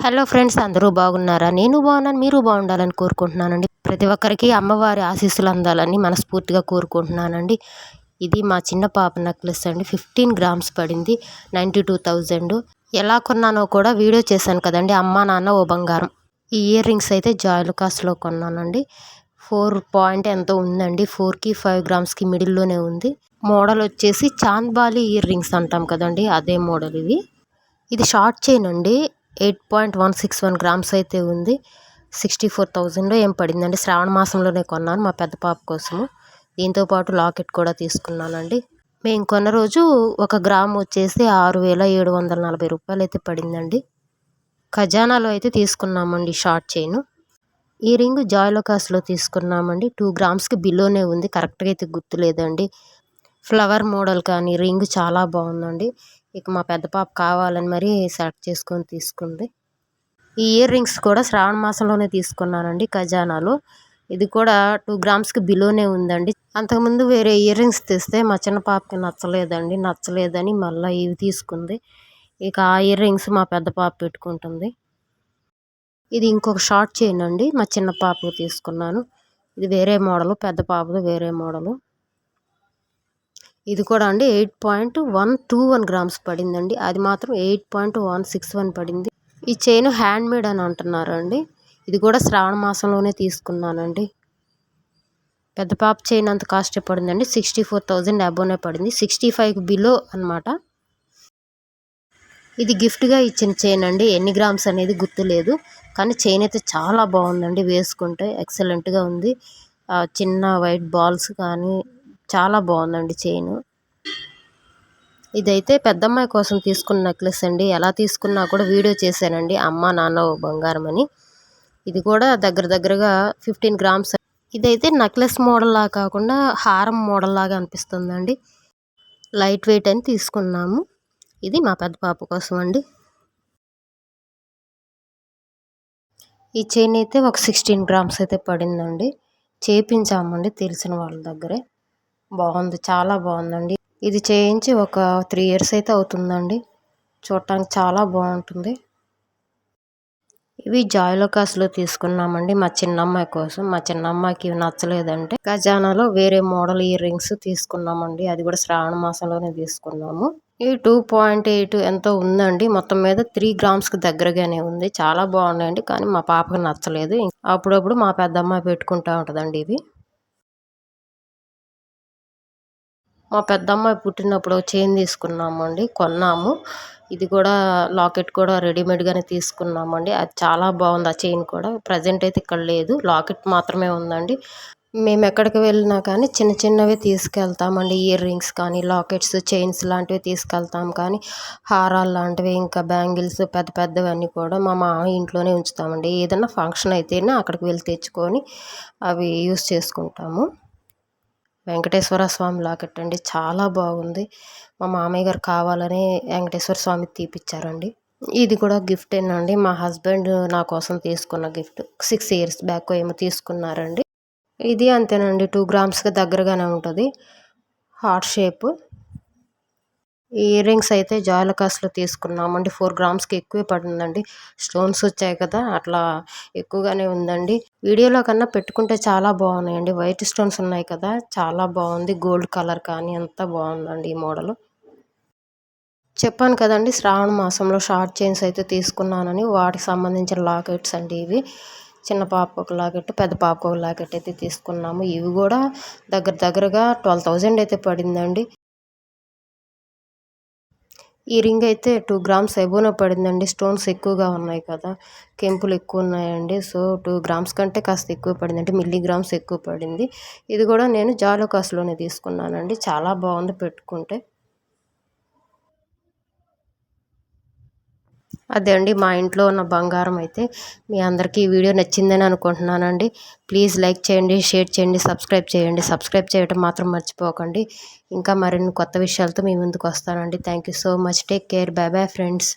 Hello friends, అందరూ బాగున్నారా? నేను బాగున్నాను, మీరు బాగుండాలని కోరుకుంటున్నానండి. ప్రతి ఒక్కరికి అమ్మవారి ఆశీస్సులు అందాలని మనస్ఫూర్తిగా కోరుకుంటున్నానండి. ఇది మా చిన్న పాప నెక్లెస్ అండి. 15 గ్రామ్స్ పడింది, 92,000. ఎలా కొన్నానో కూడా వీడియో చేశాను కదండి. అమ్మ నాన్న ఓ బంగారం. ఈ ఇయర్ రింగ్స్ అయితే జాయ్‌లుకాస్‌లో కొన్నానండి. 4 పాయింట్ ఎంతో ఉందండి. 4కి 5 గ్రామ్స్కి మిడిల్లోనే ఉంది. మోడల్ వచ్చేసి చాంద్బాలి ఇయర్ రింగ్స్ అంటాం కదండి, అదే మోడల్ ఇవి. ఇది షార్ట్ చైన్ అండి. 8.161 గ్రామ్స్ అయితే ఉంది. 64,000 ఏం పడిందండి. శ్రావణ మాసంలోనే కొన్నాను మా పెద్ద పాప కోసము. దీంతో పాటు లాకెట్ కూడా తీసుకున్నానండి. మేము కొన్న రోజు 1 గ్రామ్ వచ్చేసి 6,740 రూపాయలు అయితే పడిందండి. ఖజానాలో అయితే తీసుకున్నామండి షార్ట్ చైన్. ఈ రింగ్ జాయ్‌లుకాస్‌లో తీసుకున్నామండి. 2 గ్రామ్స్కి బిలోనే ఉంది. కరెక్ట్గా అయితే గుర్తులేదండి. ఫ్లవర్ మోడల్ కానీ రింగ్ చాలా బాగుందండి. ఇక మా పెద్ద పాప కావాలని మరీ సెలెక్ట్ చేసుకొని తీసుకుంది. ఈ ఇయర్ రింగ్స్ కూడా శ్రావణ మాసంలోనే తీసుకున్నానండి ఖజానాలో. ఇది కూడా 2 గ్రామ్స్కి బిలోనే ఉందండి. అంతకుముందు వేరే ఇయర్ రింగ్స్ తెస్తే మా చిన్న పాపకి నచ్చలేదని మళ్ళీ ఇవి తీసుకుంది. ఇక ఆ ఇయర్ రింగ్స్ మా పెద్ద పాప పెట్టుకుంటుంది. ఇది ఇంకొక షార్ట్ చైన్ అండి. మా చిన్న పాపకు తీసుకున్నాను. ఇది వేరే మోడలు, పెద్ద పాపది వేరే మోడలు. ఇది కూడా అండి 8.121 గ్రామ్స్ పడిందండి. అది మాత్రం 8.161 పడింది. ఈ చైన్ హ్యాండ్ మేడ్ అని అంటున్నారు అండి. ఇది కూడా శ్రావణ మాసంలోనే తీసుకున్నానండి. పెద్ద పాప చైన్ అంత కాస్ట్ పడిందండి. 64,000 అబోనే పడింది. 65కి బిలో అనమాట. ఇది గిఫ్ట్గా ఇచ్చిన చైన్ అండి. ఎన్ని గ్రామ్స్ అనేది గుర్తులేదు, కానీ చైన్ అయితే చాలా బాగుందండి. వేసుకుంటే ఎక్సలెంట్గా ఉంది. చిన్న వైట్ బాల్స్ కానీ చాలా బాగుందండి చైన్. ఇదైతే పెద్దమ్మాయి కోసం తీసుకున్న నెక్లెస్ అండి. ఎలా తీసుకున్నా కూడా వీడియో చేశానండి, అమ్మ నాన్న ఓ బంగారం అని. ఇది కూడా దగ్గరగా 15 గ్రామ్స్. ఇదైతే నెక్లెస్ మోడల్ లాగా కాకుండా హారం మోడల్ లాగా అనిపిస్తుందండి. లైట్ వెయిట్ అని తీసుకున్నాము. ఇది మా పెద్ద పాప కోసం అండి. ఈ చైన్ అయితే ఒక 16 గ్రామ్స్ అయితే పడిందండి. చేయించామండి తెలిసిన వాళ్ళ దగ్గరే. బాగుంది, చాలా బాగుందండి. ఇది చేయించి ఒక 3 ఇయర్స్ అయితే అవుతుందండి. చూడటానికి చాలా బాగుంటుంది. ఇవి జాయ్‌లుకాస్‌లో తీసుకున్నామండి మా చిన్నమ్మాయి కోసం. మా చిన్నమ్మాయికి ఇవి నచ్చలేదంటే ఖజానాలో వేరే మోడల్ ఇయర్ రింగ్స్ తీసుకున్నామండి. అది కూడా శ్రావణ మాసంలోనే తీసుకున్నాము. ఇవి 2.8 ఎంతో ఉందండి. మొత్తం మీద 3 గ్రామ్స్కి దగ్గరగానే ఉంది. చాలా బాగున్నాయండి, కానీ మా పాపకు నచ్చలేదు. అప్పుడప్పుడు మా పెద్దమ్మాయి పెట్టుకుంటూ ఉంటుందండి ఇవి. మా పెద్దమ్మాయి పుట్టినప్పుడు చైన్ తీసుకున్నామండి, కొన్నాము. ఇది కూడా లాకెట్ కూడా రెడీమేడ్గానే తీసుకున్నామండి. అది చాలా బాగుంది. ఆ చైన్ కూడా ప్రజెంట్ అయితే ఇక్కడ లేదు, లాకెట్ మాత్రమే ఉందండి. మేము ఎక్కడికి వెళ్ళినా కానీ చిన్నవి తీసుకెళ్తామండి. ఇయర్ రింగ్స్ కానీ లాకెట్స్, చైన్స్ లాంటివి తీసుకెళ్తాం. కానీ హారాలు లాంటివి ఇంకా బ్యాంగిల్స్ పెద్దవన్నీ కూడా మా మామయ్య ఇంట్లోనే ఉంచుతామండి. ఏదైనా ఫంక్షన్ అయితేనే అక్కడికి వెళ్ళి తెచ్చుకొని అవి యూస్ చేసుకుంటాము. వెంకటేశ్వర స్వామి లాకెట్ అండి, చాలా బాగుంది. మా మామయ్య గారు కావాలని వెంకటేశ్వర స్వామికి తీపిచ్చారండి. ఇది కూడా గిఫ్టేనండి. మా హస్బెండ్ నా కోసం తీసుకున్న గిఫ్ట్. 6 ఇయర్స్ బ్యాక్ ఏమో తీసుకున్నారండి. ఇది అంతేనండి, 2 గ్రామ్స్కి దగ్గరగానే ఉంటుంది. Heart shape. ఈ ఇయర్ రింగ్స్ అయితే జాయ్‌లుకాస్‌లో తీసుకున్నామండి. 4 గ్రామ్స్కి ఎక్కువే పడిందండి. స్టోన్స్ వచ్చాయి కదా, అట్లా ఎక్కువగానే ఉందండి. వీడియోలో కన్నా పెట్టుకుంటే చాలా బాగున్నాయండి. వైట్ స్టోన్స్ ఉన్నాయి కదా, చాలా బాగుంది. గోల్డ్ కలర్ కానీ అంతా బాగుందండి ఈ మోడల్. చెప్పాను కదండి, శ్రావణ మాసంలో షార్ట్ చైన్స్ అయితే తీసుకున్నానని. వాటికి సంబంధించిన లాకెట్స్ అండి ఇవి. చిన్న పాపకు ఒక లాకెట్, పెద్ద పాపకు ఒక లాకెట్ అయితే తీసుకున్నాము. ఇవి కూడా దగ్గరగా 12,000 అయితే పడిందండి. ఈ రింగ్ అయితే 2 గ్రామ్స్ ఎబోనే పడిందండి. స్టోన్స్ ఎక్కువగా ఉన్నాయి కదా, కెంపులు ఎక్కువ ఉన్నాయండి. సో 2 గ్రామ్స్ కంటే కాస్త ఎక్కువ పడింది, అంటే మిల్లీగ్రామ్స్ ఎక్కువ పడింది. ఇది కూడా నేను జాయ్‌లుకాస్‌లోనే తీసుకున్నానండి. చాలా బాగుంది పెట్టుకుంటే. అదే అండి మా ఇంట్లో ఉన్న బంగారం అయితే. మీ అందరికీ ఈ వీడియో నచ్చిందని అనుకుంటున్నానండి. ప్లీజ్ లైక్ చేయండి, షేర్ చేయండి, సబ్స్క్రైబ్ చేయడం మాత్రం మర్చిపోకండి. ఇంకా మరిన్ని కొత్త విషయాలతో మీ ముందుకు వస్తానండి. Thank you so much. Take care. By bye friends.